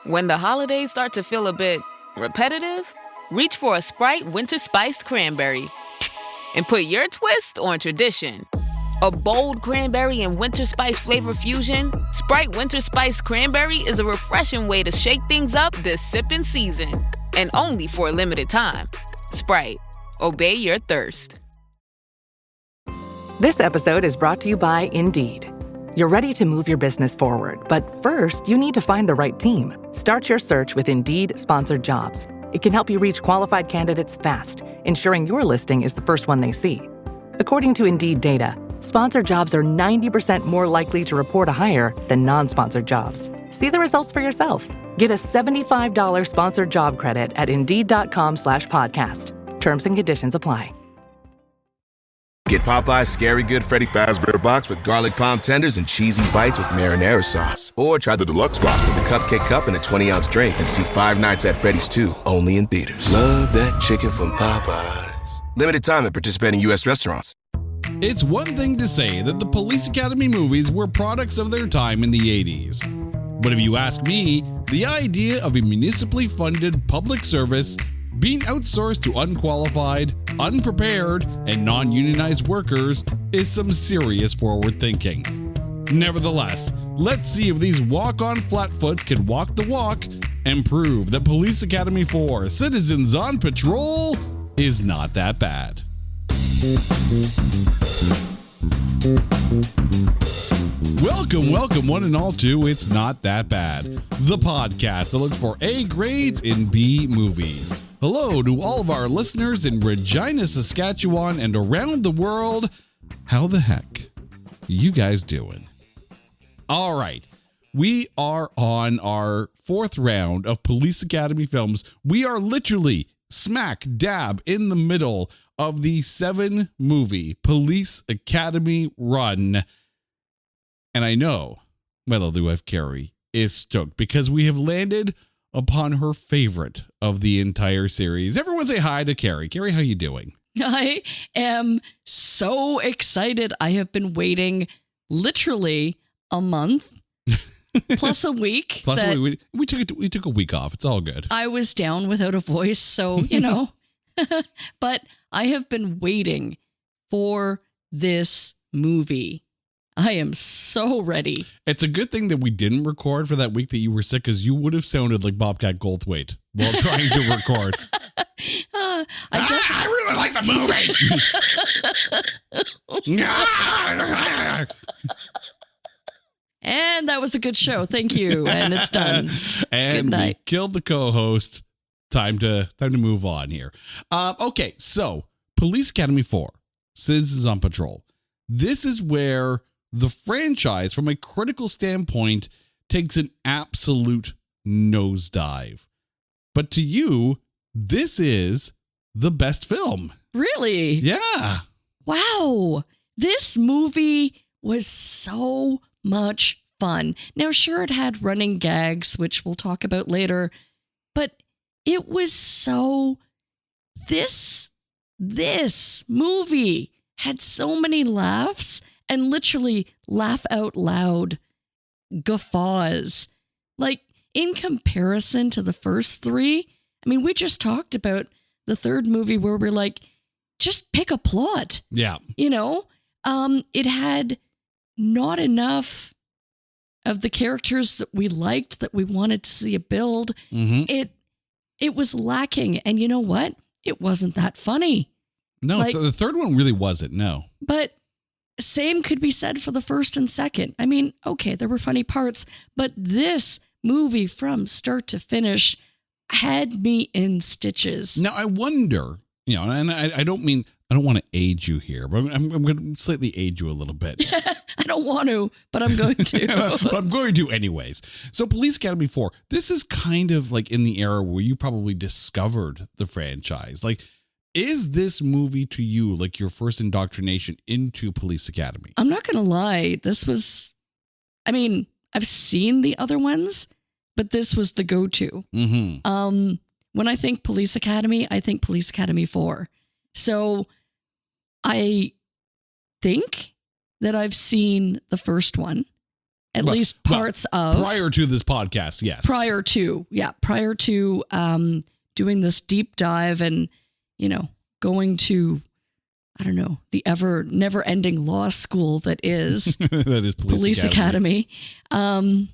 When the holidays start to feel a bit repetitive, reach for a Sprite Winter Spiced Cranberry and put your twist on tradition. A bold cranberry and winter spice flavor fusion, Sprite Winter Spiced Cranberry is a refreshing way to shake things up this sipping season. And only for a limited time. Sprite. Obey your thirst. This episode is brought to you by Indeed. You're ready to move your business forward, but first, you need to find the right team. Start your search with Indeed-sponsored jobs. It can help you reach qualified candidates fast, ensuring your listing is the first one they see. According to Indeed data, sponsored jobs are 90% more likely to report a hire than non-sponsored jobs. See the results for yourself. Get a $75 sponsored job credit at Indeed.com/podcast. Terms and conditions apply. Get Popeye's Scary Good Freddy Fazbear Box with garlic palm tenders and cheesy bites with marinara sauce. Or try the deluxe box with the Cupcake Cup and a 20-ounce drink and see Five Nights at Freddy's 2, only in theaters. Love that chicken from Popeyes. Limited time at participating U.S. restaurants. It's one thing to say that the Police Academy movies were products of their time in the 80s. But if you ask me, the idea of a municipally funded public service being outsourced to unqualified, unprepared, and non-unionized workers is some serious forward thinking. Nevertheless, let's see if these walk-on flatfoots can walk the walk and prove that Police Academy 4 Citizens on Patrol is not that bad. Welcome one and all to It's Not That Bad, the podcast that looks for A grades in B movies. Hello to all of our listeners in Regina, Saskatchewan, and around the world. How the heck you guys doing? All right, we are on our fourth round of Police Academy films. We are literally smack dab in the middle of the 7-movie Police Academy run. And I know my lovely wife, Carrie, is stoked because we have landed upon her favorite of the entire series. Everyone say hi to Carrie. Carrie, how you doing? I am so excited. I have been waiting literally a month plus a week. We took a week off. It's all good. I was down without a voice, so, but I have been waiting for this movie. I am so ready. It's a good thing that we didn't record for that week that you were sick, because you would have sounded like Bobcat Goldthwait while trying to record. I really like the movie. And that was a good show. Thank you. And it's done. And good night. We killed the co-host. Time to move on here. Okay, so Police Academy 4, Citizens on Patrol. This is where the franchise, from a critical standpoint, takes an absolute nosedive. But to you, this is the best film. Really? Yeah. Wow. This movie was so much fun. Now, sure, it had running gags, which we'll talk about later, but it was so... This movie had so many laughs and literally laugh out loud guffaws. Like, in comparison to the first three, I mean, we just talked about the third movie where we're like, just pick a plot. Yeah. It had not enough of the characters that we liked, that we wanted to see a build. Mm-hmm. It was lacking. And you know what? It wasn't that funny. No, the third one really wasn't, no. But same could be said for the first and second. I mean, okay, there were funny parts, but this movie from start to finish had me in stitches. Now, I wonder, and I don't want to age you here, but I'm going to slightly age you a little bit. I don't want to, but I'm going to. But I'm going to anyways. So Police Academy 4, this is kind of like in the era where you probably discovered the franchise. Like, is this movie to you like your first indoctrination into Police Academy? I'm not going to lie. I've seen the other ones, but this was the go-to. Mm-hmm. When I think Police Academy, I think Police Academy 4. So I think that I've seen the first one. at least parts of. Prior to this podcast, yes. Prior to doing this deep dive and, going to, I don't know, the never ending law school that is Police Academy. I've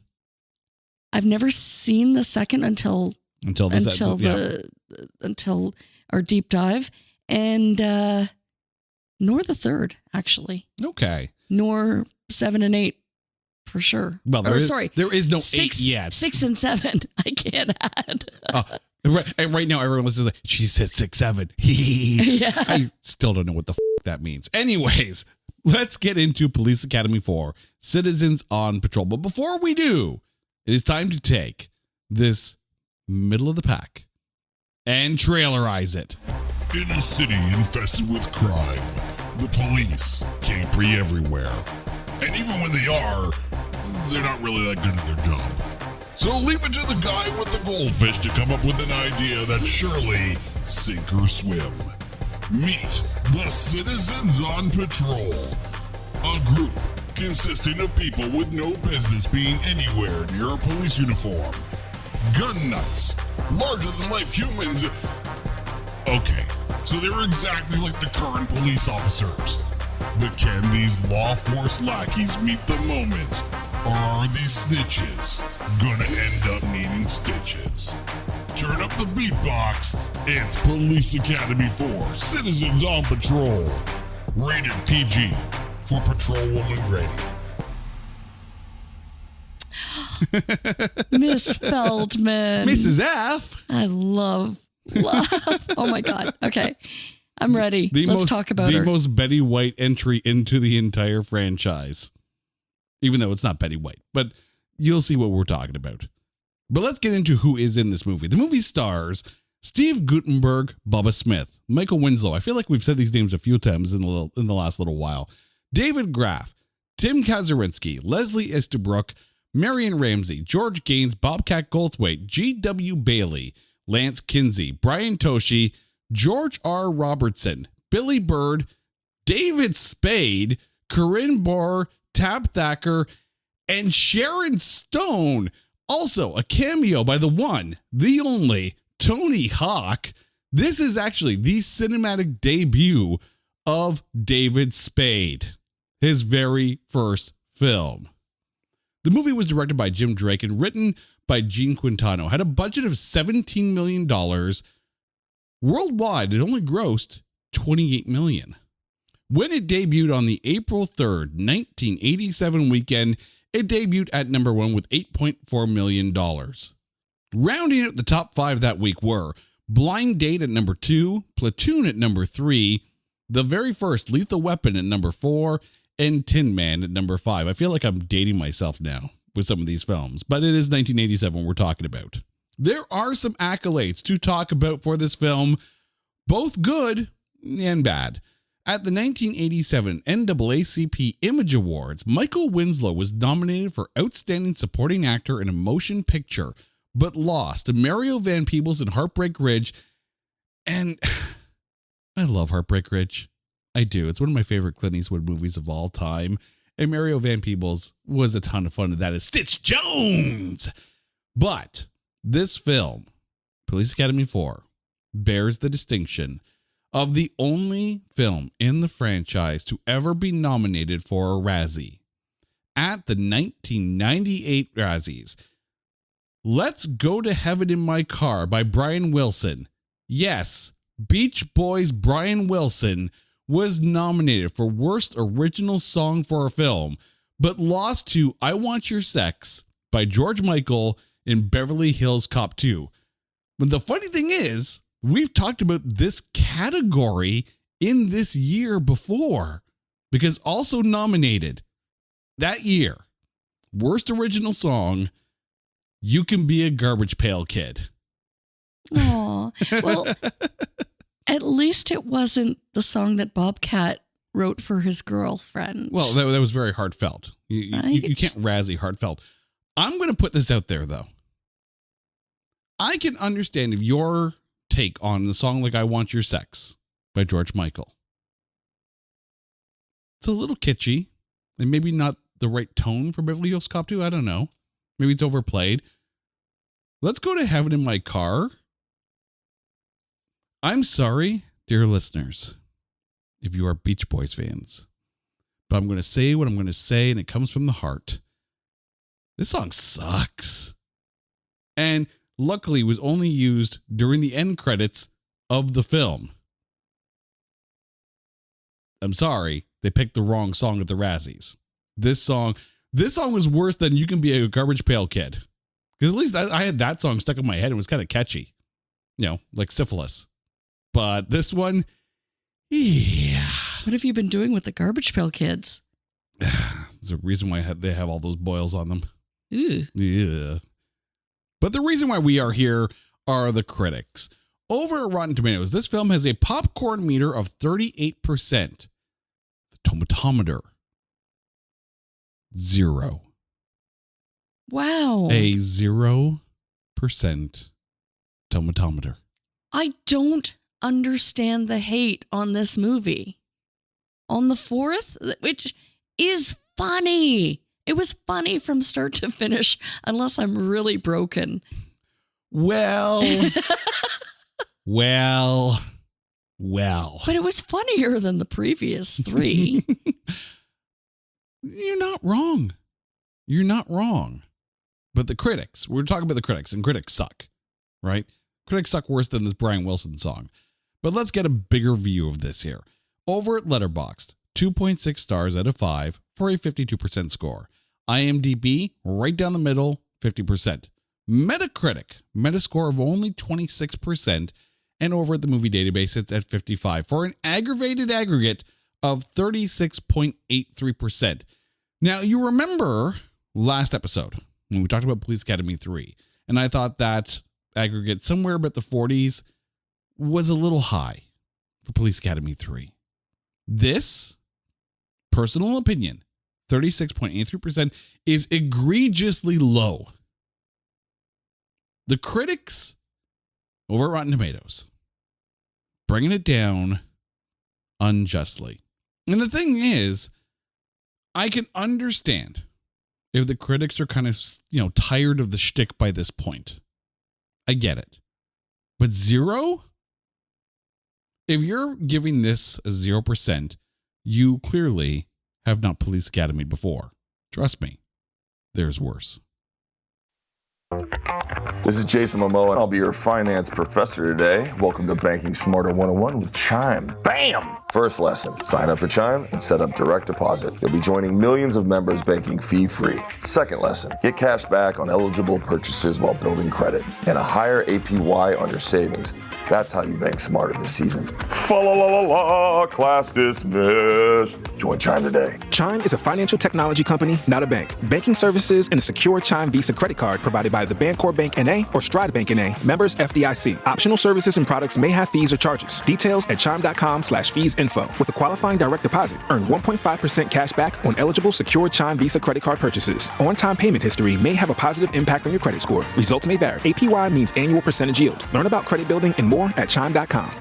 never seen the second until our deep dive, and nor the third, actually. Okay. Nor 7 and 8 for sure. Well, there is no 8 yet. 6 and 7 I can't add. And right now everyone listens like, she said 6, 7. Yeah. I still don't know what the that means. Anyways, let's get into Police Academy 4, Citizens on Patrol. But before we do, it is time to take this middle of the pack and trailerize it. In a city infested with crime, the police can't be everywhere. And even when they are, they're not really that good at their job. So leave it to the guy with the goldfish to come up with an idea that's surely sink or swim. Meet the Citizens on Patrol, a group consisting of people with no business being anywhere near a police uniform. Gun nuts, larger-than-life humans. Okay, so they're exactly like the current police officers. But can these law force lackeys meet the moment? Or are these snitches gonna end up needing stitches? Turn up the beatbox. It's Police Academy 4, Citizens on Patrol. Rated PG for Patrolwoman Grady. Miss Feldman. Mrs. F. I love. Oh my God. Okay. I'm ready. Let's talk about her. The most Betty White entry into the entire franchise. Even though it's not Betty White, but you'll see what we're talking about. But let's get into who is in this movie. The movie stars Steve Guttenberg, Bubba Smith, Michael Winslow. I feel like we've said these names a few times in the last little while. David Graff, Tim Kazurinsky, Leslie Estabrook, Marion Ramsey, George Gaines, Bobcat Goldthwait, G.W. Bailey, Lance Kinsey, Brian Toshi, George R. Robertson, Billy Bird, David Spade, Corinne Bohr, Tab Thacker, and Sharon Stone. Also, a cameo by the one, the only, Tony Hawk. This is actually the cinematic debut of David Spade, his very first film. The movie was directed by Jim Drake and written by Gene Quintano. Had a budget of $17 million. Worldwide, it only grossed $28 million. When it debuted on the April 3rd, 1987 weekend, it debuted at number 1 with $8.4 million. Rounding out the top 5 that week were Blind Date at number 2, Platoon at number 3, the very first Lethal Weapon at number 4, and Tin Man at number 5. I feel like I'm dating myself now with some of these films, but it is 1987 we're talking about. There are some accolades to talk about for this film, both good and bad. At the 1987 NAACP Image Awards, Michael Winslow was nominated for Outstanding Supporting Actor in a Motion Picture, but lost to Mario Van Peebles in Heartbreak Ridge. And I love Heartbreak Ridge. I do. It's one of my favorite Clint Eastwood movies of all time. And Mario Van Peebles was a ton of fun. And that is Stitch Jones. But this film, Police Academy 4, bears the distinction of the only film in the franchise to ever be nominated for a Razzie. At the 1998 Razzies, Let's Go to Heaven in My Car by Brian Wilson. Yes, Beach Boys' Brian Wilson was nominated for Worst Original Song for a Film, but lost to I Want Your Sex by George Michael in Beverly Hills Cop 2. But the funny thing is, we've talked about this category in this year before, because also nominated that year, Worst Original Song, You Can Be a Garbage Pail Kid. Aw, well, at least it wasn't the song that Bobcat wrote for his girlfriend. Well, that was very heartfelt. You can't Razzie heartfelt. I'm going to put this out there, though. I can understand if your take on the song like I Want Your Sex by George Michael. It's a little kitschy and maybe not the right tone for Beverly Hills Cop 2. I don't know. Maybe it's overplayed. Let's go to Heaven in My Car. I'm sorry, dear listeners, if you are Beach Boys fans, but I'm going to say what I'm going to say, and it comes from the heart. This song sucks. And luckily was only used during the end credits of the film. I'm sorry, they picked the wrong song at the Razzies. This song was worse than You Can Be a Garbage Pail Kid. Because at least I had that song stuck in my head and it was kind of catchy. You know, like Syphilis. But this one, yeah. What have you been doing with the Garbage Pail Kids? There's a reason why they have all those boils on them. Ooh. Yeah. But the reason why we are here are the critics. Over at Rotten Tomatoes, this film has a popcorn meter of 38%. The tomatometer, 0. Wow. A 0% tomatometer. I don't understand the hate on this movie. On the 4th, which is funny. It was funny from start to finish, unless I'm really broken. Well. But it was funnier than the previous 3. You're not wrong. You're not wrong. But the critics, we're talking about the critics, and critics suck, right? Critics suck worse than this Brian Wilson song. But let's get a bigger view of this here. Over at Letterboxd, 2.6 stars out of 5 for a 52% score. IMDb, right down the middle, 50%. Metacritic, Metascore of only 26%. And over at the movie database, it's at 55 for an aggregate of 36.83%. Now, you remember last episode when we talked about Police Academy 3, and I thought that aggregate somewhere about the 40s was a little high for Police Academy 3. This, personal opinion, 36.83% is egregiously low. The critics over at Rotten Tomatoes bringing it down unjustly. And the thing is, I can understand if the critics are kind of, tired of the shtick by this point. I get it. But 0? If you're giving this a 0%, you clearly have not Police Academy before. Trust me, there's worse. This is Jason Momoa, and I'll be your finance professor today. Welcome to Banking Smarter 101 with Chime. Bam! First lesson, sign up for Chime and set up direct deposit. You'll be joining millions of members banking fee-free. Second lesson, get cash back on eligible purchases while building credit and a higher APY on your savings. That's how you bank smarter this season. Fa-la-la-la-la, class dismissed. Join Chime today. Chime is a financial technology company, not a bank. Banking services and a secure Chime Visa credit card provided by the Bancorp Bank N.A. or Stride Bank N.A. Members FDIC. Optional services and products may have fees or charges. Details at chime.com/fees-info. With a qualifying direct deposit, earn 1.5% cash back on eligible secure Chime Visa credit card purchases. On-time payment history may have a positive impact on your credit score. Results may vary. APY means annual percentage yield. Learn about credit building and more at chime.com.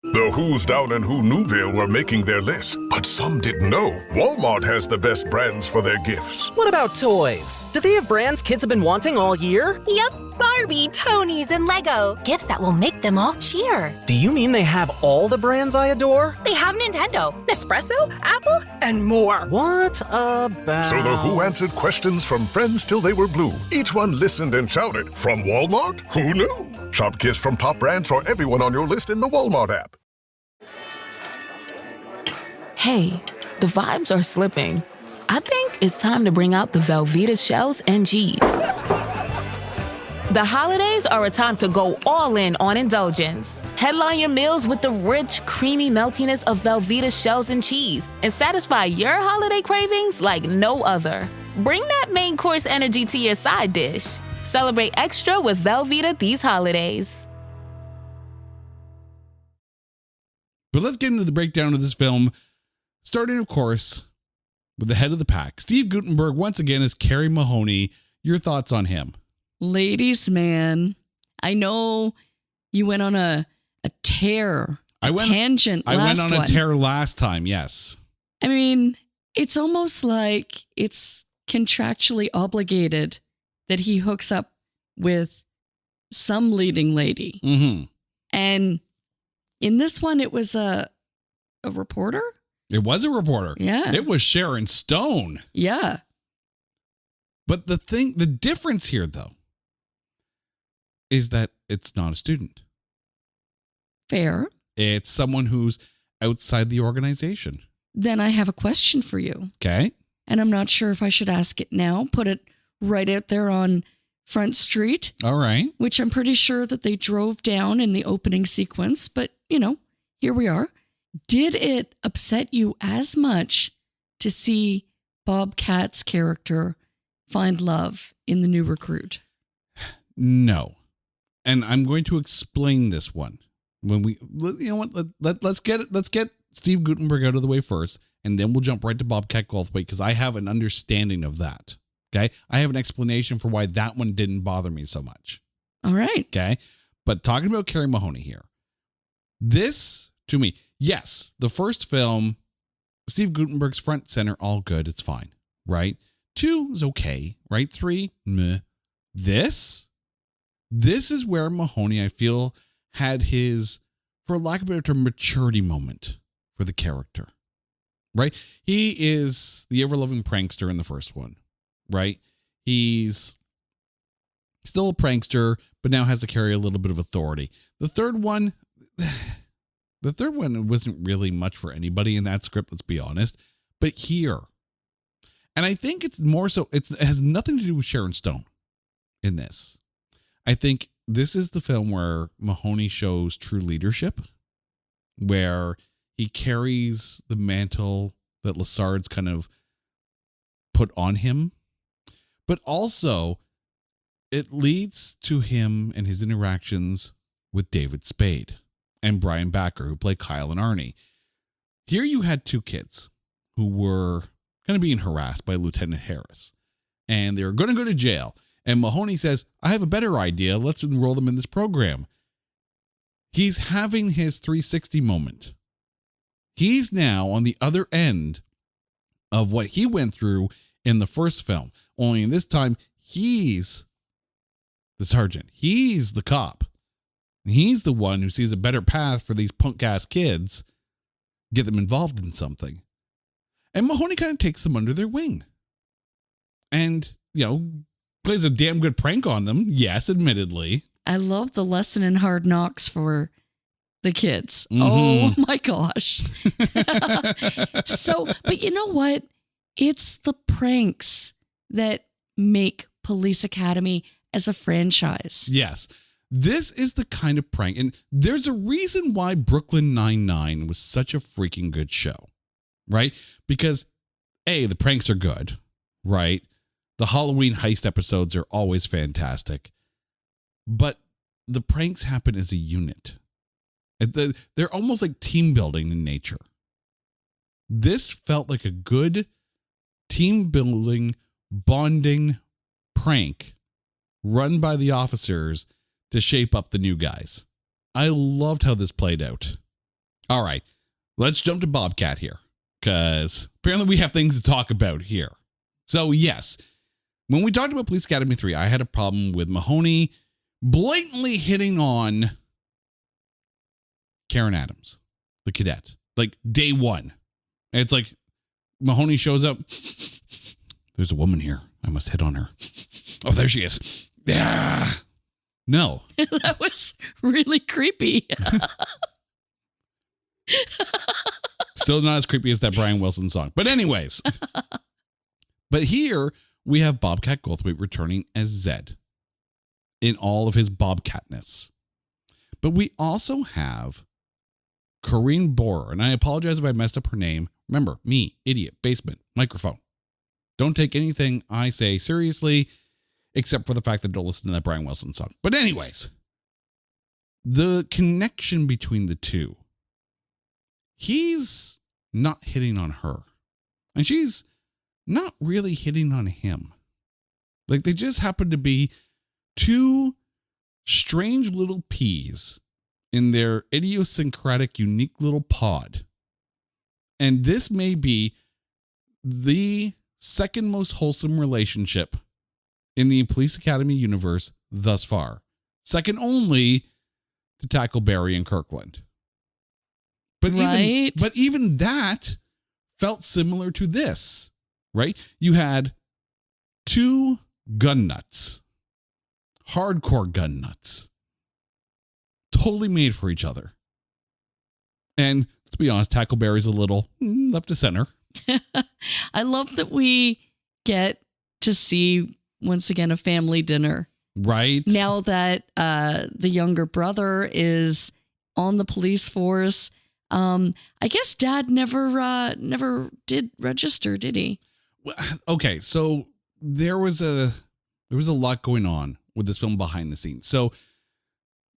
The Who's Down in Who Newville were making their list, but some didn't know Walmart has the best brands for their gifts. What about toys? Do they have brands kids have been wanting all year? Yep, Barbie, Tony's, and Lego. Gifts that will make them all cheer. Do you mean they have all the brands I adore? They have Nintendo, Nespresso, Apple, and more. What about... So the Who answered questions from friends till they were blue. Each one listened and shouted, from Walmart? Who knew? Shop gifts from top brands for everyone on your list in the Walmart app. Hey, the vibes are slipping. I think it's time to bring out the Velveeta shells and cheese. The holidays are a time to go all in on indulgence. Headline your meals with the rich, creamy meltiness of Velveeta shells and cheese and satisfy your holiday cravings like no other. Bring that main course energy to your side dish. Celebrate extra with Velveeta these holidays. But let's get into the breakdown of this film, starting, of course, with the head of the pack. Steve Guttenberg, once again, as Carrie Mahoney. Your thoughts on him? Ladies, man, I know you went on a tangent I went last on a one. tear last time, yes. I mean, It's almost like it's contractually obligated that he hooks up with some leading lady. Mm-hmm. And in this one, it was a reporter. It was a reporter. Yeah. It was Sharon Stone. Yeah. But the difference here, though, is that it's not a student. Fair. It's someone who's outside the organization. Then I have a question for you. Okay. And I'm not sure if I should ask it now. Put it right out there on Front Street. All right. Which I'm pretty sure that they drove down in the opening sequence. But, here we are. Did it upset you as much to see Bob Kat's character find love in the new recruit? No. And I'm going to explain this one. When let's get Steve Guttenberg out of the way first, and then we'll jump right to Bobcat Goldthwait because I have an understanding of that. Okay. I have an explanation for why that one didn't bother me so much. All right. Okay. But talking about Carrie Mahoney here, this to me, yes, the first film, Steve Guttenberg's front center, all good. It's fine. Right. 2 is okay. Right. 3, meh. This is where Mahoney, I feel, had his, for lack of a better term, maturity moment for the character, right? He is the ever-loving prankster in the first one, right? He's still a prankster, but now has to carry a little bit of authority. The third one wasn't really much for anybody in that script, let's be honest. But here, and I think it's more so, it has nothing to do with Sharon Stone in this. I think this is the film where Mahoney shows true leadership, where he carries the mantle that Lassard's kind of put on him, but also it leads to him and his interactions with David Spade and Brian Backer, who play Kyle and Arnie. Here you had 2 kids who were kind of being harassed by Lieutenant Harris, and they were going to go to jail. And Mahoney says, I have a better idea. Let's enroll them in this program. He's having his 360 moment. He's now on the other end of what he went through in the first film. Only in this time, he's the sergeant. He's the cop. He's the one who sees a better path for these punk-ass kids, get them involved in something. And Mahoney kind of takes them under their wing. And, plays a damn good prank on them. Yes, admittedly. I love the lesson in Hard Knocks for the kids. Mm-hmm. Oh my gosh. But you know what? It's the pranks that make Police Academy as a franchise. Yes. This is the kind of prank. And there's a reason why Brooklyn Nine-Nine was such a freaking good show, right? Because A, the pranks are good, right? The Halloween heist episodes are always fantastic, but the pranks happen as a unit. They're almost like team building in nature. This felt like a good team building, bonding prank run by the officers to shape up the new guys. I loved how this played out. All right, let's jump to Bobcat here, because apparently we have things to talk about here. So yes, when we talked about Police Academy 3, I had a problem with Mahoney blatantly hitting on Karen Adams, the cadet, like day one. And it's like Mahoney shows up. There's a woman here. I must hit on her. Oh, there she is. Yeah. No. That was really creepy. Still not as creepy as that Brian Wilson song. But anyways. But here we have Bobcat Goldthwait returning as Zed in all of his Bobcatness. But we also have Corinne Bohrer, and I apologize if I messed up her name. Remember, me, idiot, basement, microphone. Don't take anything I say seriously, except for the fact that don't listen to that Brian Wilson song. But anyways, the connection between the two. He's not hitting on her, and she's not really hitting on him. Like they just happen to be two strange little peas in their idiosyncratic, unique little pod. And this may be the second most wholesome relationship in the Police Academy universe thus far. Second only to Tackleberry and Kirkland. But even that felt similar to this, right? You had two gun nuts, hardcore gun nuts, totally made for each other. And let's be honest, Tackleberry's a little left to center. I love that we get to see, once again, a family dinner. Right. Now that the younger brother is on the police force, I guess Dad never did register, did he? Well, okay, so there was a lot going on with this film behind the scenes. So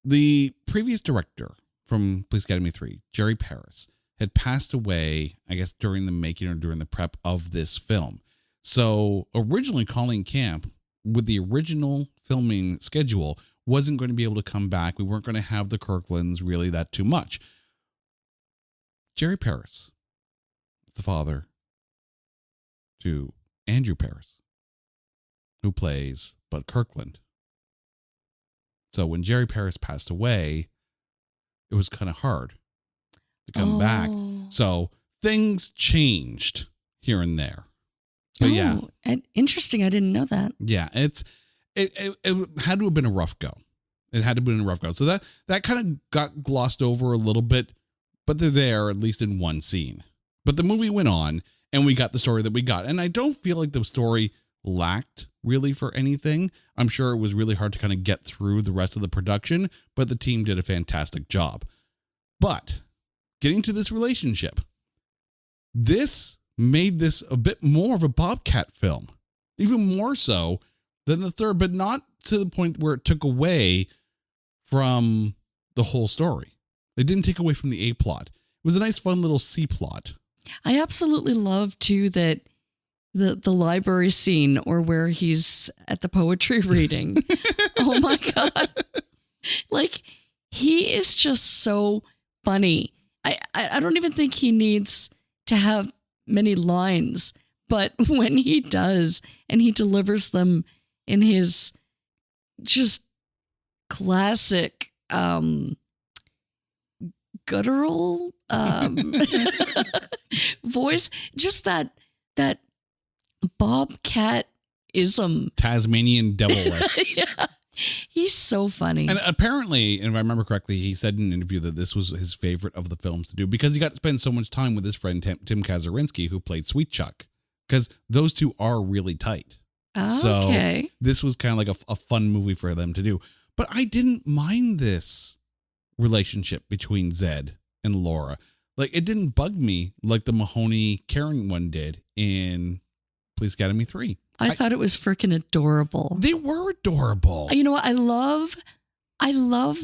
the previous director from Police Academy 3, Jerry Paris, had passed away, I guess, during the making or during the prep of this film. So originally Colleen Camp, with the original filming schedule, wasn't going to be able to come back. We weren't going to have the Kirklands really that too much. Jerry Paris, the father to Andrew Paris, who plays Bud Kirkland. So when Jerry Paris passed away, it was kind of hard to come back. So things changed here and there. But yeah. Interesting. I didn't know that. Yeah, it had to have been a rough go. It had to have been a rough go. So that kind of got glossed over a little bit, but they're there at least in one scene. But the movie went on and we got the story that we got. And I don't feel like the story lacked really for anything. I'm sure it was really hard to kind of get through the rest of the production, but the team did a fantastic job. But getting to this relationship, this made this a bit more of a Bobcat film, even more so than the third, but not to the point where it took away from the whole story. It didn't take away from the A plot. It was a nice, fun little C plot. I absolutely love too that the library scene, or where he's at the poetry reading. Oh my God. Like, he is just so funny. I don't even think he needs to have many lines, but when he does and he delivers them in his just classic guttural voice, just that Bobcat-ism. Tasmanian devilish. Yeah. He's so funny. And apparently, and if I remember correctly, he said in an interview that this was his favorite of the films to do because he got to spend so much time with his friend Tim Kazurinsky, who played Sweet Chuck, because those two are really tight. So this was kind of like a fun movie for them to do. But I didn't mind this relationship between Zed and Laura. Like, it didn't bug me like the Mahoney Karen one did in Police Academy 3. I thought it was freaking adorable. They were adorable. You know what? I love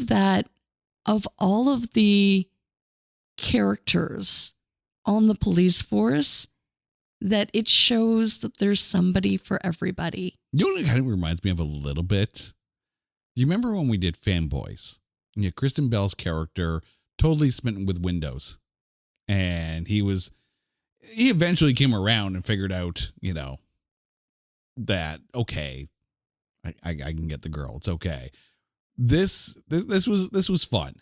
that of all of the characters on the police force, that it shows that there's somebody for everybody. You know what it kind of reminds me of a little bit? Do you remember when we did Fanboys? And you had Kristen Bell's character totally smitten with Windows. And he eventually came around and figured out, that, okay, I can get the girl. It's okay. This was fun.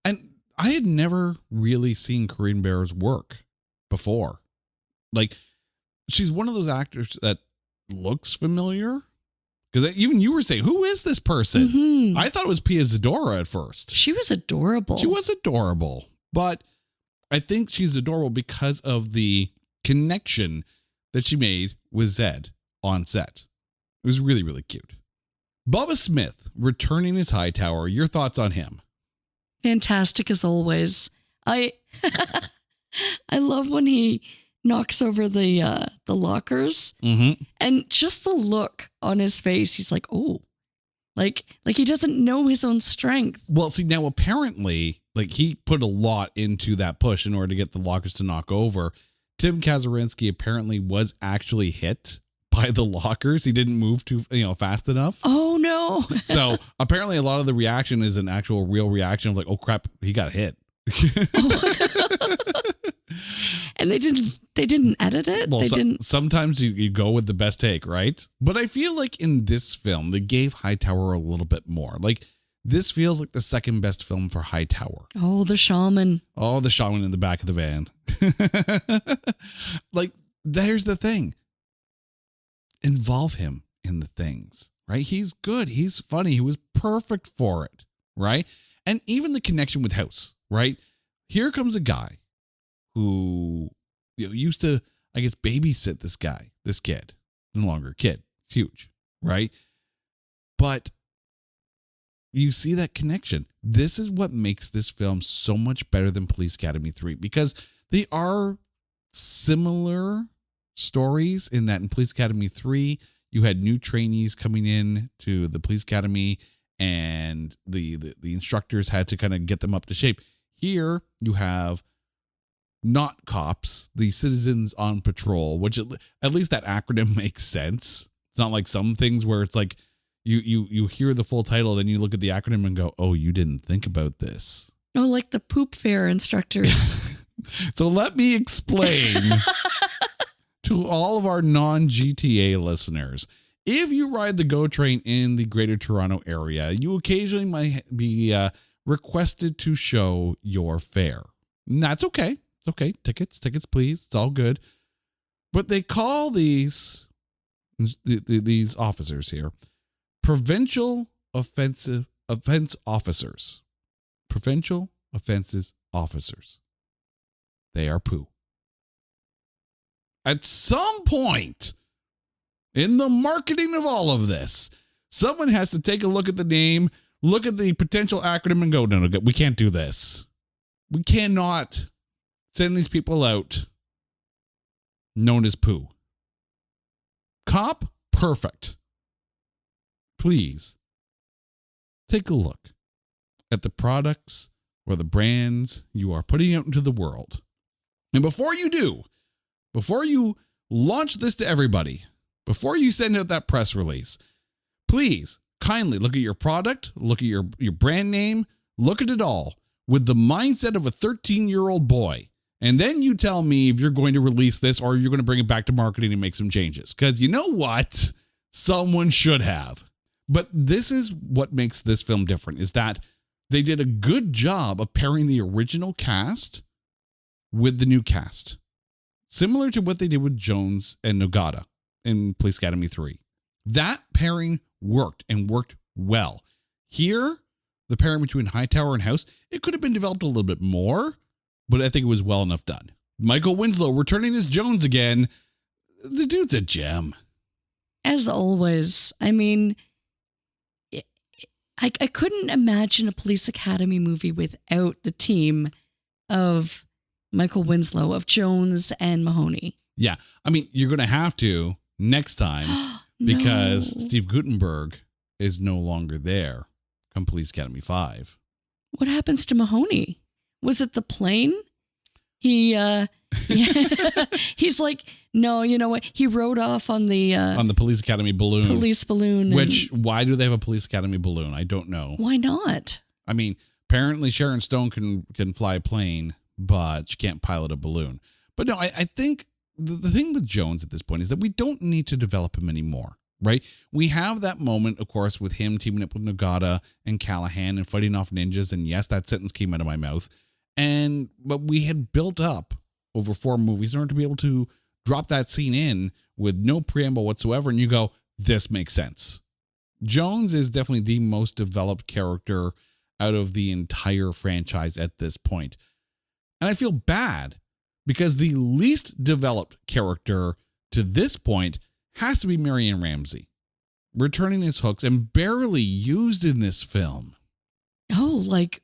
And I had never really seen Corinne Bear's work before. Like, she's one of those actors that looks familiar. Because even you were saying, who is this person? Mm-hmm. I thought it was Pia Zadora at first. She was adorable. But I think she's adorable because of the connection that she made with Zed on set. It was really, really cute. Bubba Smith returning as Hightower. Your thoughts on him? Fantastic as always. I love when he knocks over the lockers, mm-hmm. and just the look on his face. He's like, oh, like he doesn't know his own strength. Well, see, now apparently, like, he put a lot into that push in order to get the lockers to knock over. Tim Kazurinsky apparently was actually hit by the lockers. He didn't move too fast enough. Oh no. So apparently a lot of the reaction is an actual real reaction of like, oh crap, he got hit. And they didn't edit it. Well, They didn't. sometimes you go with the best take, right? But I feel like in this film, they gave Hightower a little bit more. Like, this feels like the second best film for Hightower. Oh, the shaman. Oh, the shaman in the back of the van. Like, there's the thing. Involve him in the things, right? He's good. He's funny. He was perfect for it, right? And even the connection with House, right? Here comes a guy who used to, I guess, babysit this kid. No longer a kid. It's huge, right? But you see that connection. This is what makes this film so much better than Police Academy 3, because they are similar stories in that in Police Academy 3, you had new trainees coming in to the police academy and the instructors had to kind of get them up to shape. Here you have not cops, the citizens on patrol, which at least that acronym makes sense. It's not like some things where it's like you hear the full title, then you look at the acronym and go, oh, you didn't think about this. Oh, like the poop fair instructors. So let me explain to all of our non-GTA listeners. If you ride the GO train in the Greater Toronto area, you occasionally might be requested to show your fare. And that's okay. It's okay. Tickets, please. It's all good. But they call these officers here provincial offense officers. Provincial offenses officers. They are poo. At some point in the marketing of all of this, someone has to take a look at the name, look at the potential acronym and go, no, we can't do this. We cannot send these people out known as poo. Cop, perfect. Please take a look at the products or the brands you are putting out into the world. And before you do, before you launch this to everybody, before you send out that press release, please kindly look at your product, look at your brand name, look at it all with the mindset of a 13-year-old boy. And then you tell me if you're going to release this or you're going to bring it back to marketing and make some changes. Because you know what? Someone should have. But this is what makes this film different, is that they did a good job of pairing the original cast with the new cast. Similar to what they did with Jones and Nogata in Police Academy 3. That pairing worked and worked well. Here, the pairing between Hightower and House, it could have been developed a little bit more, but I think it was well enough done. Michael Winslow returning as Jones again. The dude's a gem. As always. I mean, I couldn't imagine a Police Academy movie without the team of Michael Winslow, of Jones and Mahoney. Yeah. I mean, you're going to have to next time because Steve Guttenberg is no longer there come Police Academy 5. What happens to Mahoney? Was it the plane? He's like, no, you know what? He rode off on the Police Academy balloon. Police balloon. Why do they have a Police Academy balloon? I don't know. Why not? I mean, apparently Sharon Stone can fly a plane, but she can't pilot a balloon. But no, I think the thing with Jones at this point is that we don't need to develop him anymore, right? We have that moment, of course, with him teaming up with Nogata and Callahan and fighting off ninjas. And yes, that sentence came out of my mouth. But we had built up over 4 movies in order to be able to drop that scene in with no preamble whatsoever. And you go, this makes sense. Jones is definitely the most developed character out of the entire franchise at this point. And I feel bad because the least developed character to this point has to be Marianne Ramsey, returning as Hooks and barely used in this film. Oh, like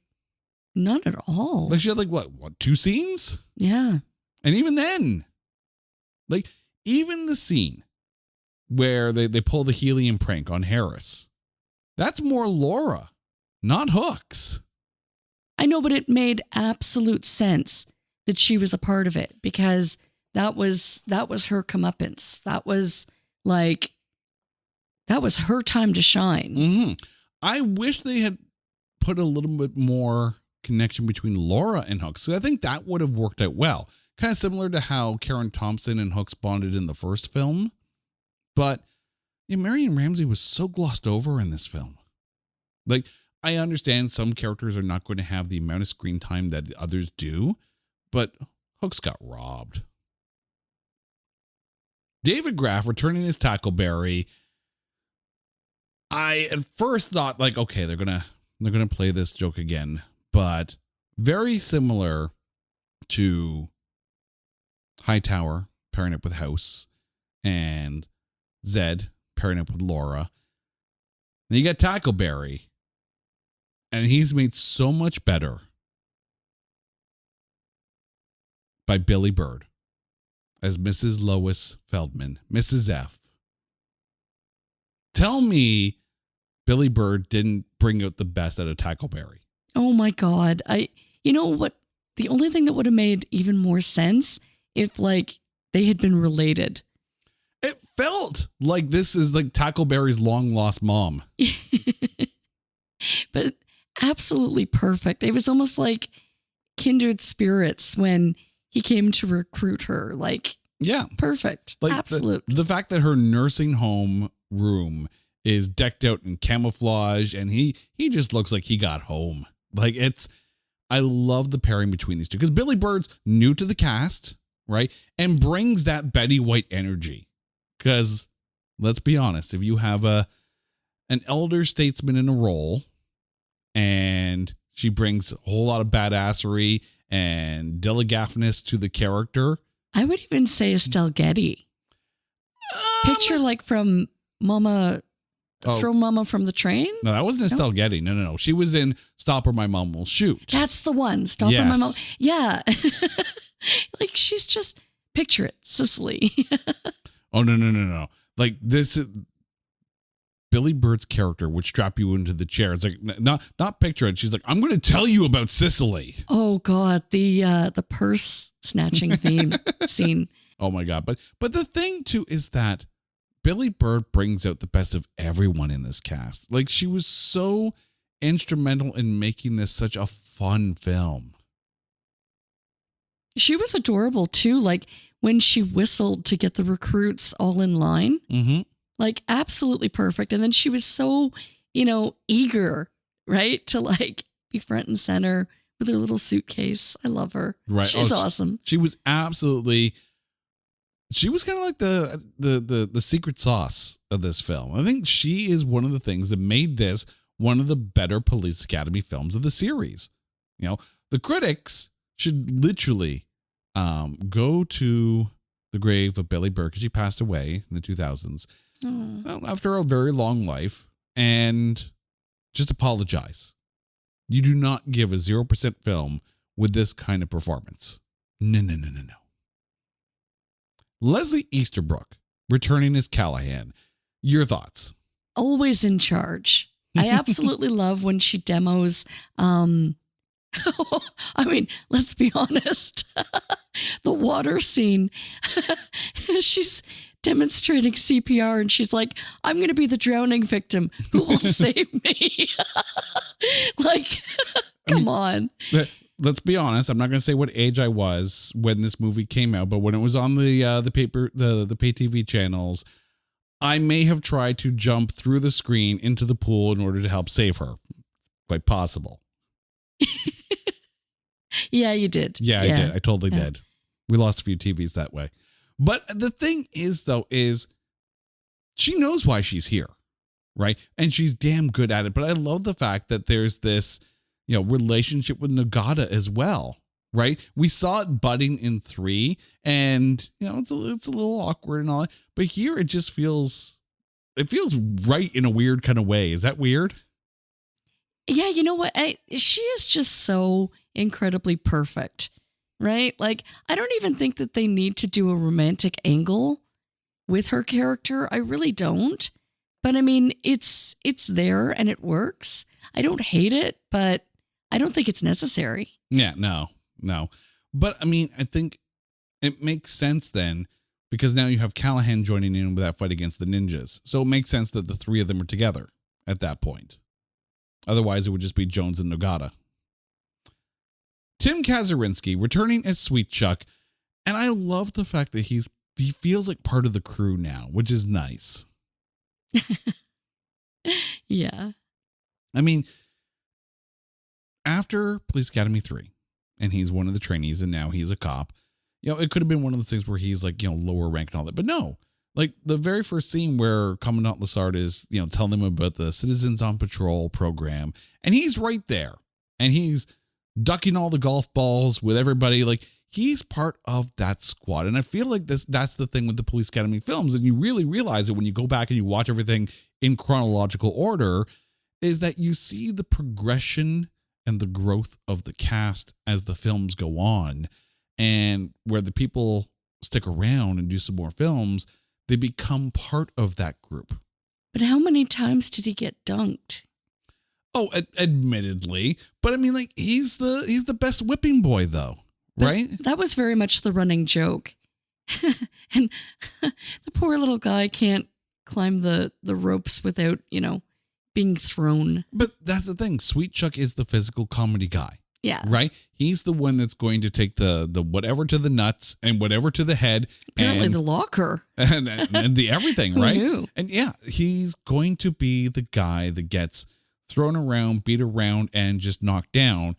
none at all. Like she had what 2 scenes? Yeah. And even then, even the scene where they pull the helium prank on Harris, that's more Laura, not Hooks. I know, but it made absolute sense that she was a part of it because that was her comeuppance. That was her time to shine. Mm-hmm. I wish they had put a little bit more connection between Laura and Hooks. So I think that would have worked out well kind of similar to how Karen Thompson and Hooks bonded in the first film. But Marion Ramsey was so glossed over in this film. Like, I understand some characters are not going to have the amount of screen time that others do, but Hooks got robbed. David Graff returning as Tackleberry. I at first thought, like, okay, they're gonna play this joke again, but very similar to Hightower pairing up with House and Zed pairing up with Laura. Then you got Tackleberry, and he's made so much better by Billy Bird as Mrs. Lois Feldman, Mrs. F. Tell me Billy Bird didn't bring out the best out of Tackleberry. Oh my God. You know what? The only thing that would have made even more sense if like they had been related. It felt like this is like Tackleberry's long lost mom. But absolutely perfect. It was almost like kindred spirits when he came to recruit her. Like, yeah, perfect. Like absolute. The fact that her nursing home room is decked out in camouflage and he just looks like he got home. Like I love the pairing between these two because Billy Bird's new to the cast, right? And brings that Betty White energy. Because let's be honest, if you have an elder statesman in a role and she brings a whole lot of badassery and delegaffness to the character. I would even say Estelle Getty. Picture like from Mama, Throw Mama from the Train? No, that wasn't Estelle Getty. No. She was in Stop or My Mom Will Shoot. That's the one. Stop or My Mom. Yeah. Like she's just, picture it, Sicily. Oh, no. Like this is Billy Bird's character would strap you into the chair. It's like, not picture it. She's like, I'm going to tell you about Sicily. Oh God. The purse snatching theme scene. Oh my God. But the thing too is that Billy Bird brings out the best of everyone in this cast. Like she was so instrumental in making this such a fun film. She was adorable too. Like when she whistled to get the recruits all in line, like absolutely perfect. And then she was so, eager, right? To like be front and center with her little suitcase. I love her. Right. She's awesome. She was absolutely, she was kind of like the secret sauce of this film. I think she is one of the things that made this one of the better Police Academy films of the series. The critics should literally go to the grave of Billy Bird because she passed away in the 2000s after a very long life and just apologize. You do not give a 0% film with this kind of performance. No. Leslie Easterbrook returning as Callahan. Your thoughts? Always in charge. I absolutely love when she demos I mean, let's be honest. The water scene. She's demonstrating CPR and she's like, I'm going to be the drowning victim. Who will save me? Like, come on. Let's be honest. I'm not going to say what age I was when this movie came out, but when it was on the pay TV channels, I may have tried to jump through the screen into the pool in order to help save her. Quite possible. Yeah, you did. Yeah, I did. I totally did. We lost a few TVs that way. But the thing is, though, is she knows why she's here, right? And she's damn good at it. But I love the fact that there's this, relationship with Nagata as well, right? We saw it budding in 3, and it's a little awkward and all that. But here, it just feels right in a weird kind of way. Is that weird? Yeah, you know what? She is just so incredibly perfect, right? Like, I don't even think that they need to do a romantic angle with her character. I really don't. But I mean, it's there and it works. I don't hate it, but I don't think it's necessary. Yeah, no. But I mean, I think it makes sense then because now you have Callahan joining in with that fight against the ninjas. So it makes sense that the three of them are together at that point. Otherwise, it would just be Jones and Nagata. Tim Kazurinsky returning as Sweet Chuck. And I love the fact that he feels like part of the crew now, which is nice. Yeah. I mean, after Police Academy 3, and he's one of the trainees and now he's a cop, it could have been one of those things where he's like, lower rank and all that. But no, like the very first scene where Commandant Lassard is, telling them about the Citizens on Patrol program, and he's right there and he's ducking all the golf balls with everybody. Like, he's part of that squad. And I feel like that's the thing with the Police Academy films. And you really realize it when you go back and you watch everything in chronological order, is that you see the progression and the growth of the cast as the films go on. And where the people stick around and do some more films, they become part of that group. But how many times did he get dunked? Oh, admittedly. But I mean, like, he's the best whipping boy, though. But right? That was very much the running joke. And the poor little guy can't climb the ropes without, being thrown. But that's the thing. Sweet Chuck is the physical comedy guy. Yeah. Right? He's the one that's going to take the whatever to the nuts and whatever to the head. Apparently the locker. And the everything, right? Who knew? And yeah, he's going to be the guy that gets thrown around, beat around, and just knocked down.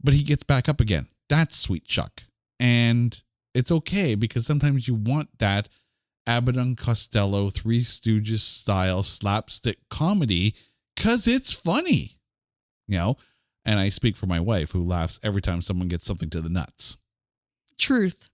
But he gets back up again. That's Sweet Chuck. And it's okay because sometimes you want that Abbott and Costello, Three Stooges style slapstick comedy because it's funny, And I speak for my wife, who laughs every time someone gets something to the nuts. Truth.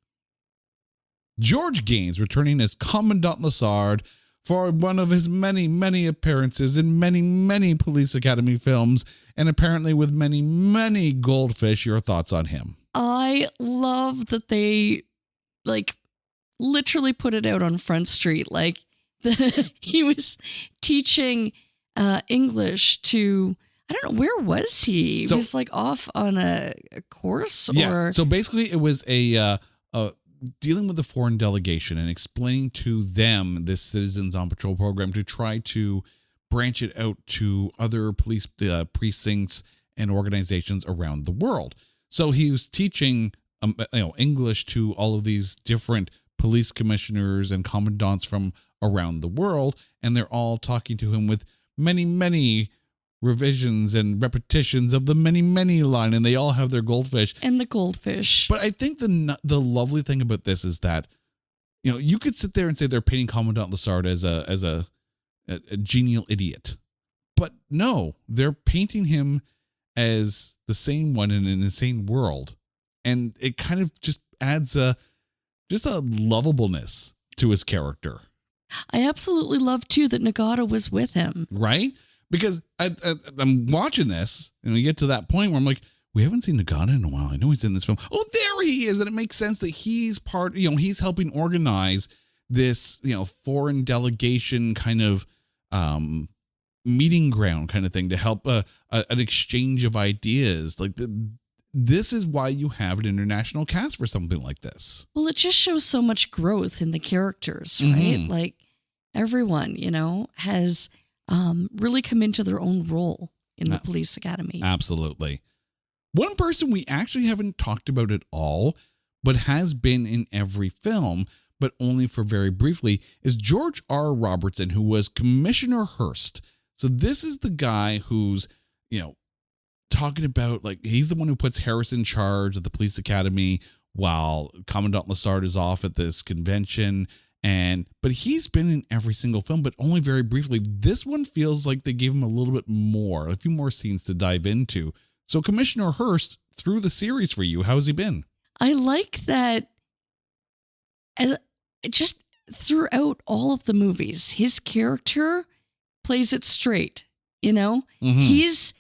George Gaines returning as Commandant Lassard for one of his many, many appearances in many, many Police Academy films, and apparently with many, many goldfish. Your thoughts on him? I love that they, literally put it out on Front Street. He was teaching English to... I don't know, where was he? He was off on a course or... Yeah, so basically it was a dealing with the foreign delegation and explaining to them this Citizens on Patrol program to try to branch it out to other police precincts and organizations around the world. So he was teaching English to all of these different police commissioners and commandants from around the world, and they're all talking to him with many, many revisions and repetitions of the many, many line, and they all have their goldfish. And the goldfish. But I think the lovely thing about this is that, you could sit there and say they're painting Commandant Lassard as a genial idiot. But no, they're painting him as the sane one in an insane world. And it kind of just adds just a lovableness to his character. I absolutely love, too, that Nagata was with him. Right? Because I'm watching this, and we get to that point where I'm like, we haven't seen Nagata in a while. I know he's in this film. Oh, there he is. And it makes sense that he's part, he's helping organize this, foreign delegation kind of meeting ground kind of thing to help an exchange of ideas. This is why you have an international cast for something like this. Well, it just shows so much growth in the characters, right? Mm-hmm. Everyone, has... really come into their own role in the Police Academy. Absolutely. One person we actually haven't talked about at all, but has been in every film, but only for very briefly, is George R. Robertson, who was Commissioner Hearst. So this is the guy who's, talking about, he's the one who puts Harris in charge of the Police Academy while Commandant Lassard is off at this convention. But he's been in every single film, but only very briefly. This one feels like they gave him a little bit more, a few more scenes to dive into. So Commissioner Hearst, through the series for you, how's he been? I like that just throughout all of the movies, his character plays it straight, Mm-hmm.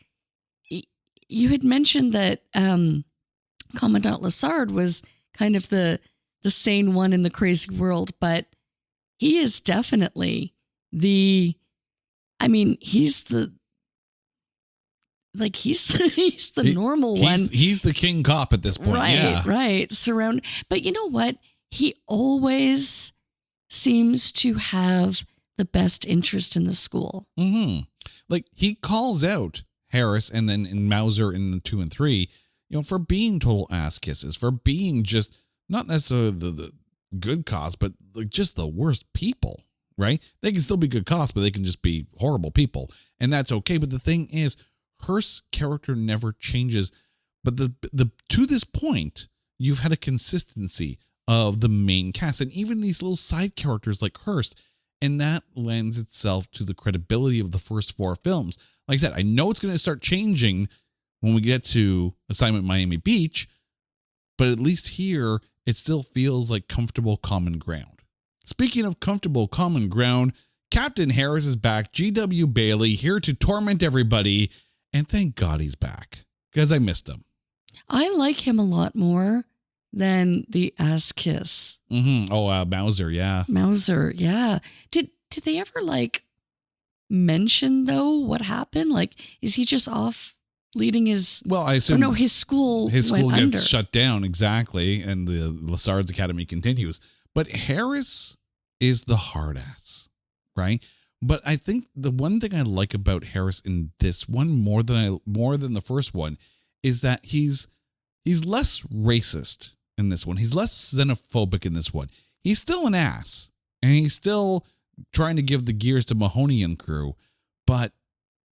You had mentioned that Commandant Lassard was kind of the sane one in the crazy world, but he is definitely he's the normal one. He's the king cop at this point. Right, yeah. Right. But you know what? He always seems to have the best interest in the school. Mm-hmm. He calls out Harris and then in Mauser in 2 and 3, for being total ass kisses, for being just not necessarily the good cops, but like just the worst people, right? They can still be good cops, but they can just be horrible people. And that's okay. But the thing is, Hearst's character never changes. But the to this point, you've had a consistency of the main cast and even these little side characters like Hearst. And that lends itself to the credibility of the first 4 films. Like I said, I know it's going to start changing when we get to Assignment Miami Beach, but at least here, it still feels like comfortable common ground. Speaking of comfortable common ground, Captain Harris is back. G.W. Bailey here to torment everybody. And thank God he's back, because I missed him. I like him a lot more than the ass kiss. Mm-hmm. Oh, Mauser, yeah. Mauser, yeah. Did they ever like mention though what happened? Like, is he just off leading his? Well, I assume his school. His school went gets under. shut down, exactly, and the Lassard's Academy continues. But Harris is the hard ass, right? But I think the one thing I like about Harris in this one more than the first one is that he's less racist in this one. He's less xenophobic in this one. He's still an ass, and he's still trying to give the gears to Mahoney and crew, but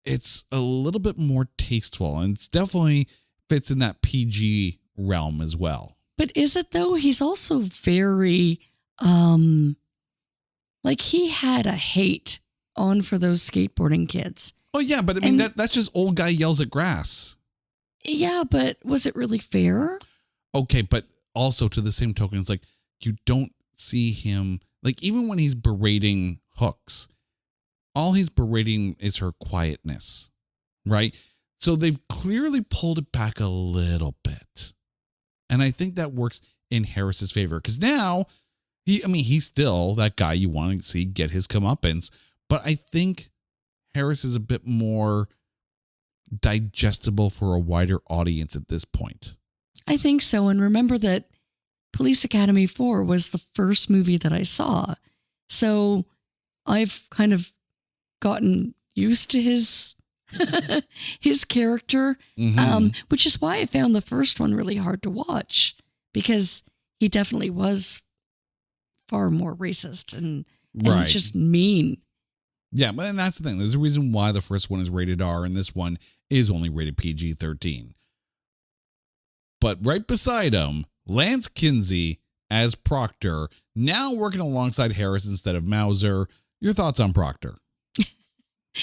it's a little bit more tasteful, and it's definitely fits in that PG realm as well. But is it though? He's also very, like he had a hate on for those skateboarding kids. Oh yeah, but I mean that's just old guy yells at grass. Yeah, but was it really fair? Okay, but also to the same token, it's like you don't see him, like even when he's berating Hooks, all he's berating is her quietness, right? So they've clearly pulled it back a little bit. And I think that works in Harris's favor because now he's still that guy you want to see get his comeuppance, but I think Harris is a bit more digestible for a wider audience at this point. I think so. And remember that Police Academy 4 was the first movie that I saw. So I've kind of gotten used to his character, which is why I found the first one really hard to watch because he definitely was far more racist and just mean. Yeah, and that's the thing. There's a reason why the first one is rated R and this one is only rated PG-13. But right beside him, Lance Kinsey as Proctor, now working alongside Harris instead of Mauser. Your thoughts on Proctor?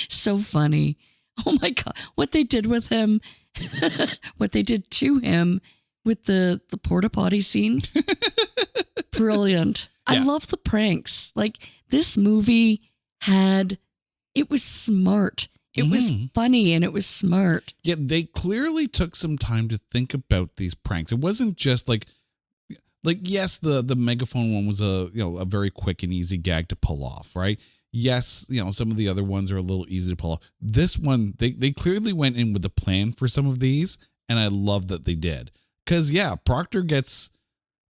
So funny. Oh my God. What they did with him, what they did to him with the porta potty scene. Brilliant. Yeah. I love the pranks. Like this movie it was smart. It was funny and it was smart. Yeah, they clearly took some time to think about these pranks. It wasn't just like yes, the megaphone one was a very quick and easy gag to pull off, right? Yes, some of the other ones are a little easy to pull off. This one, they clearly went in with a plan for some of these, and I love that they did. Because Proctor gets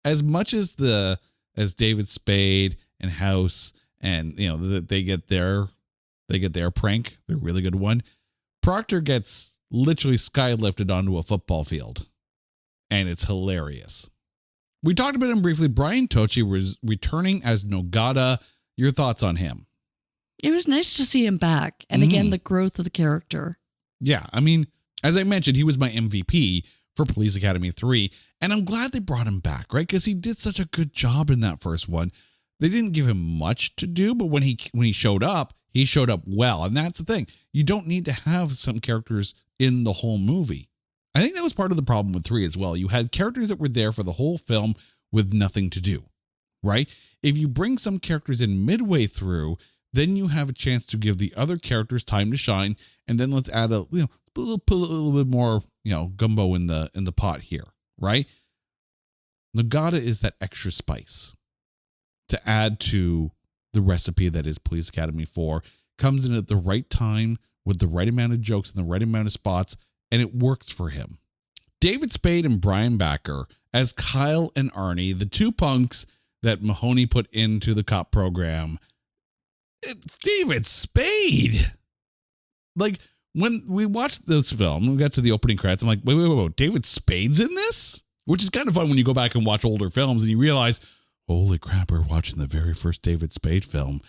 as much as David Spade and House, and they get their prank, their really good one. Proctor gets literally skylifted onto a football field, and it's hilarious. We talked about him briefly. Brian Tochi was returning as Nogata. Your thoughts on him? It was nice to see him back. And again, the growth of the character. Yeah. I mean, as I mentioned, he was my MVP for Police Academy 3. And I'm glad they brought him back, right? Because he did such a good job in that first one. They didn't give him much to do, but when he showed up well. And that's the thing. You don't need to have some characters in the whole movie. I think that was part of the problem with 3 as well. You had characters that were there for the whole film with nothing to do, right? If you bring some characters in midway through, then you have a chance to give the other characters time to shine, and then let's add put a little bit more, gumbo in the pot here, right? Nogata is that extra spice to add to the recipe that is Police Academy 4. Comes in at the right time with the right amount of jokes and the right amount of spots, and it works for him. David Spade and Brian Backer as Kyle and Arnie, the two punks that Mahoney put into the cop program. It's David Spade. Like, when we watched this film, we got to the opening credits, I'm like, wait, David Spade's in this? which is kind of fun when you go back and watch older films and you realize, holy crap, we're watching the very first David Spade film.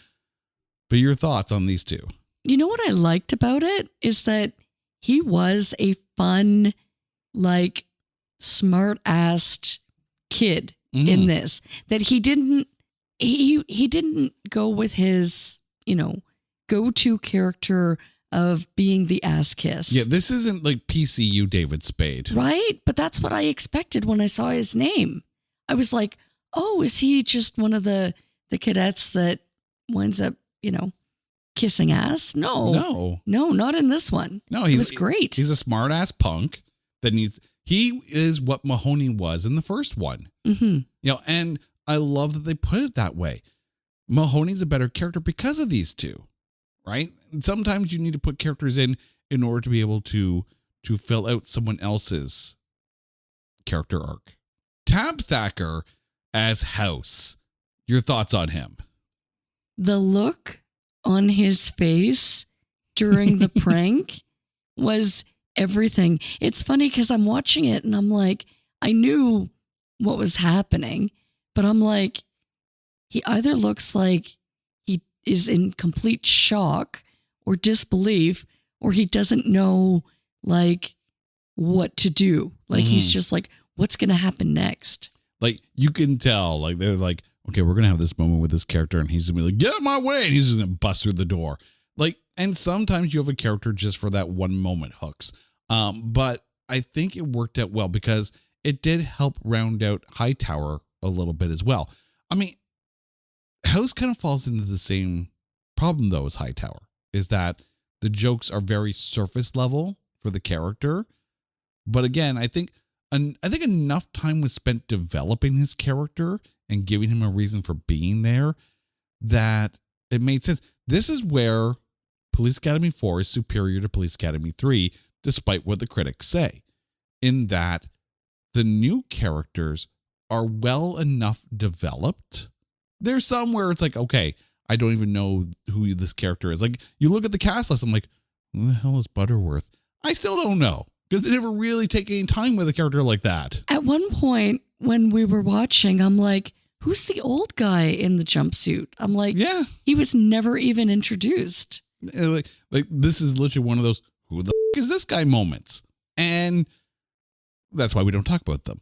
But your thoughts on these two? You know what I liked about it is that he was a fun, like, smart-assed kid in this. That he didn't go with his, go-to character of being the ass kiss. Yeah, this isn't like PCU David Spade. Right? But that's what I expected when I saw his name. I was like, oh, is he just one of the cadets that winds up, kissing ass? No, not in this one. No, he was great. He's a smart ass punk. Then he is what Mahoney was in the first one. Mm-hmm. And I love that they put it that way. Mahoney's a better character because of these two, right? And sometimes you need to put characters in order to be able to fill out someone else's character arc. Tab Thacker as House. Your thoughts on him? The look on his face during the prank was everything. It's funny because I'm watching it and I'm like, I knew what was happening, but I'm like, he either looks like he is in complete shock or disbelief, or he doesn't know like what to do. Like he's just like, what's going to happen next? Like you can tell, like they're like, okay, we're going to have this moment with this character and he's going to be like, get out of my way. And he's just going to bust through the door. Like, and sometimes you have a character just for that one moment hooks. But I think it worked out well because it did help round out Hightower a little bit as well. I mean, House kind of falls into the same problem though as Hightower, is that the jokes are very surface level for the character. But again, I think enough time was spent developing his character and giving him a reason for being there that it made sense. This is where Police Academy 4 is superior to Police Academy 3, despite what the critics say, in that the new characters are well enough developed. There's some where it's like, okay, I don't even know who this character is. Like, you look at the cast list, I'm like, who the hell is Butterworth? I still don't know, because they never really take any time with a character like that. At one point when we were watching, I'm like, who's the old guy in the jumpsuit? I'm like, yeah, he was never even introduced. Like this is literally one of those, who the is this guy moments. And that's why we don't talk about them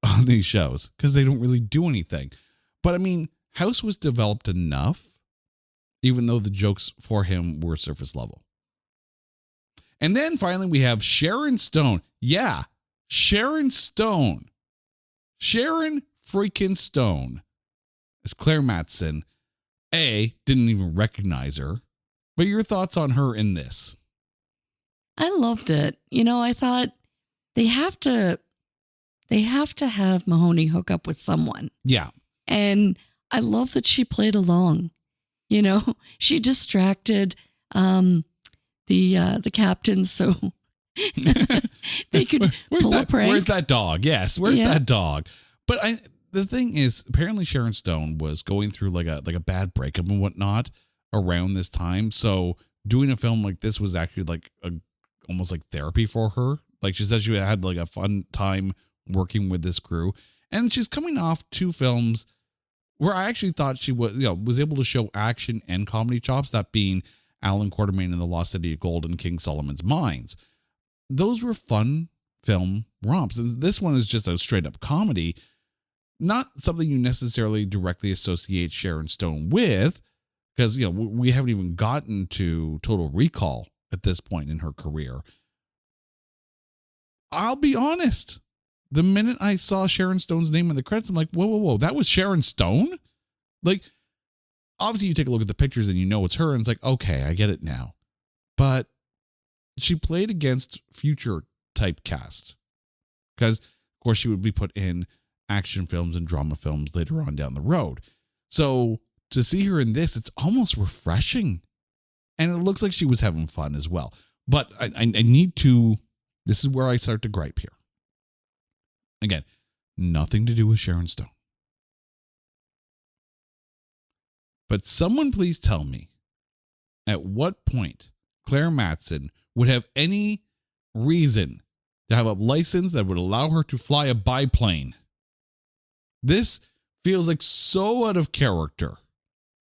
on these shows, because they don't really do anything. But I mean, House was developed enough, even though the jokes for him were surface level. And then finally we have Sharon Stone. Yeah, Sharon Stone. Sharon freaking Stone. As Claire Matheson. Didn't even recognize her. But your thoughts on her in this? I loved it. I thought they have to have Mahoney hook up with someone. Yeah. And I love that she played along. She distracted the captain so they could pull a prank. Where's that dog? Yes, where's that dog? But the thing is, apparently Sharon Stone was going through like a bad breakup and whatnot around this time. So doing a film like this was actually like almost like therapy for her. Like she says, she had like a fun time working with this crew, and she's coming off 2 films where I actually thought she was able to show action and comedy chops. That being Alan Quartermain in The Lost City of Gold and King Solomon's Mines. Those were fun film romps. And this one is just a straight up comedy, not something you necessarily directly associate Sharon Stone with, because, we haven't even gotten to Total Recall at this point in her career. I'll be honest. The minute I saw Sharon Stone's name in the credits, I'm like, whoa, that was Sharon Stone? Like, obviously you take a look at the pictures and you know it's her, and it's like, okay, I get it now. But she played against future typecast, because of course she would be put in action films and drama films later on down the road. So to see her in this, it's almost refreshing, and it looks like she was having fun as well. But I need to, this is where I start to gripe here. Again, nothing to do with Sharon Stone. But someone please tell me at what point Claire Matheson would have any reason to have a license that would allow her to fly a biplane. This feels like so out of character.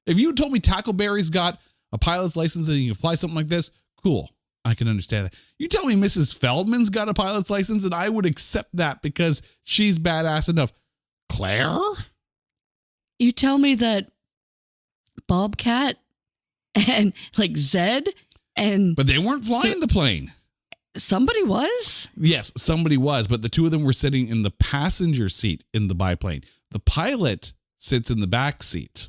If you told me Tackleberry's got a pilot's license and you can fly something like this, cool. I can understand that. You tell me Mrs. Feldman's got a pilot's license and I would accept that because she's badass enough. Claire? You tell me that Bobcat and like Zed and... But they weren't flying the plane. Somebody was? Yes, somebody was, but the two of them were sitting in the passenger seat in the biplane. The pilot sits in the back seat.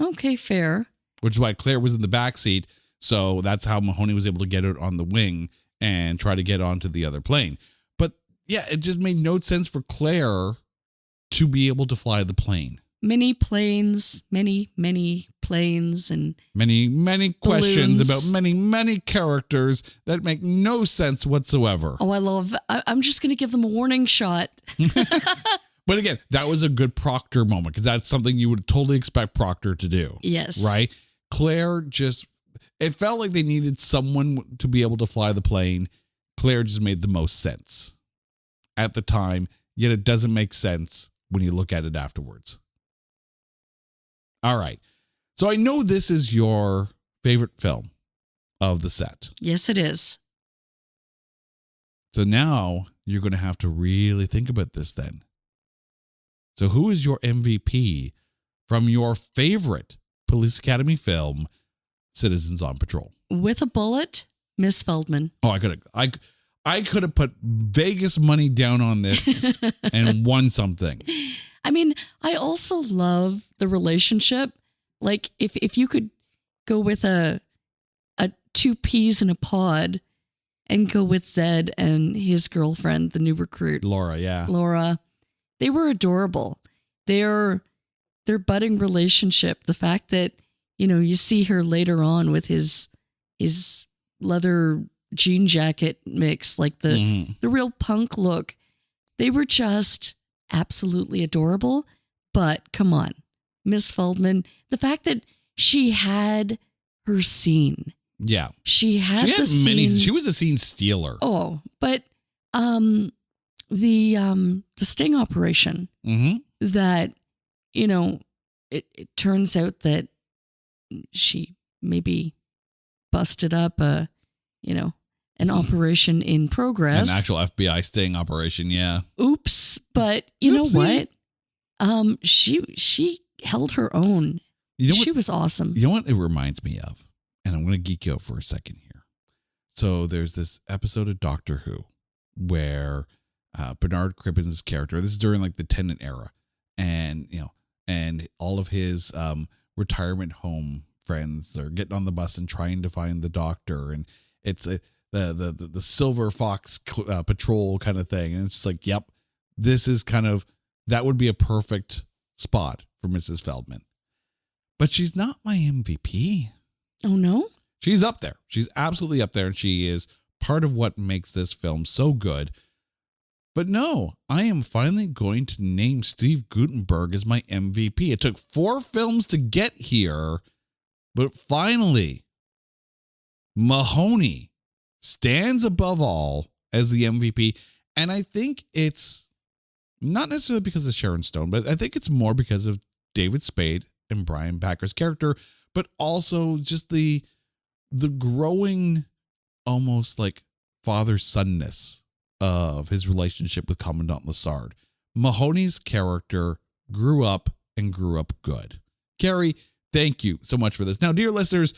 Okay, fair. Which is why Claire was in the back seat. So that's how Mahoney was able to get it on the wing and try to get onto the other plane. But yeah, it just made no sense for Claire to be able to fly the plane. Many planes, many planes, and many questions balloons. about many characters that make no sense whatsoever. Oh, I'm just going to give them a warning shot. But again, that was a good Proctor moment because that's something you would totally expect Proctor to do. Yes. Right? Claire it felt like they needed someone to be able to fly the plane. Claire just made the most sense at the time, yet it doesn't make sense when you look at it afterwards. All right. So I know this is your favorite film of the set. Yes, it is. So now you're going to have to really think about this then. So who is your MVP from your favorite Police Academy film, Citizens on Patrol? With a bullet, Miss Feldman. Oh, I could have put Vegas money down on this and won something. I mean, I also love the relationship. Like if you could go with a 2 peas in a pod and go with Zed and his girlfriend, the new recruit. Laura, yeah. Laura. They were adorable. Their budding relationship, the fact that, you see her later on with his leather jean jacket mix, like the real punk look. They were just absolutely adorable. But come on, Miss Feldman, the fact that she had her scene. Yeah. She had the scene. She was a scene stealer. Oh, but the sting operation that, it turns out that she maybe busted up an operation in progress. An actual FBI sting operation, yeah. Oops. But you know what? She held her own. She was awesome. You know what it reminds me of? And I'm going to geek you out for a second here. So there's this episode of Doctor Who where Bernard Cribben's character, this is during like the Tennant era, and all of his retirement home friends are getting on the bus and trying to find the doctor, and it's the Silver Fox patrol kind of thing, and it's just like, yep, this is that would be a perfect spot for Mrs. Feldman, but she's not my MVP. Oh no, she's up there. She's absolutely up there, and she is part of what makes this film so good. But no, I am finally going to name Steve Guttenberg as my MVP. It took 4 films to get here, but finally, Mahoney stands above all as the MVP. And I think it's not necessarily because of Sharon Stone, but I think it's more because of David Spade and Brian Packer's character, but also just the growing almost like father-sonness of his relationship with Commandant Lassard. Mahoney's character grew up and grew up good. Carrie, thank you so much for this. Now, dear listeners,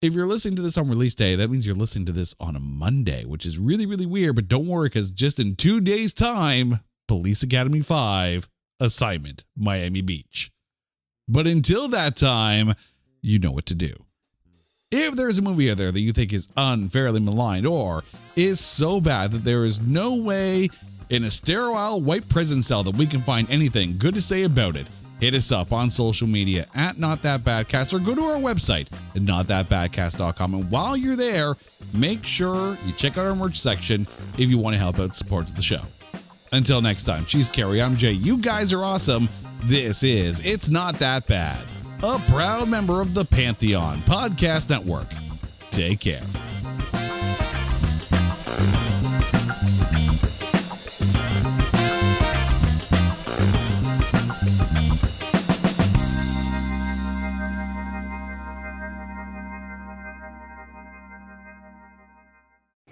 if you're listening to this on release day, that means you're listening to this on a Monday, which is really, really weird, but don't worry, because just in 2 days' time, Police Academy 5, Assignment, Miami Beach. But until that time, you know what to do. If there's a movie out there that you think is unfairly maligned or is so bad that there is no way in a sterile white prison cell that we can find anything good to say about it, hit us up on social media at NotThatBadcast or go to our website at NotThatBadcast.com. And while you're there, make sure you check out our merch section if you want to help out support the show. Until next time, she's Carrie, I'm Jay. You guys are awesome. This is It's Not That Bad, a proud member of the Pantheon Podcast Network. Take care.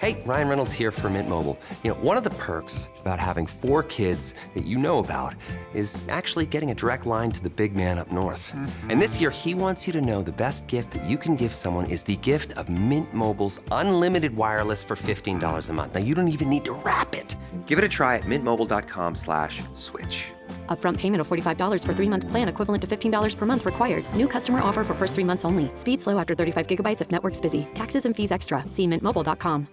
Hey, Ryan Reynolds here for Mint Mobile. You know, one of the perks about having 4 kids that you know about is actually getting a direct line to the big man up north. And this year, he wants you to know the best gift that you can give someone is the gift of Mint Mobile's unlimited wireless for $15 a month. Now, you don't even need to wrap it. Give it a try at mintmobile.com/switch. Upfront payment of $45 for 3-month plan equivalent to $15 per month required. New customer offer for first 3 months only. Speed slow after 35 gigabytes if network's busy. Taxes and fees extra. See mintmobile.com.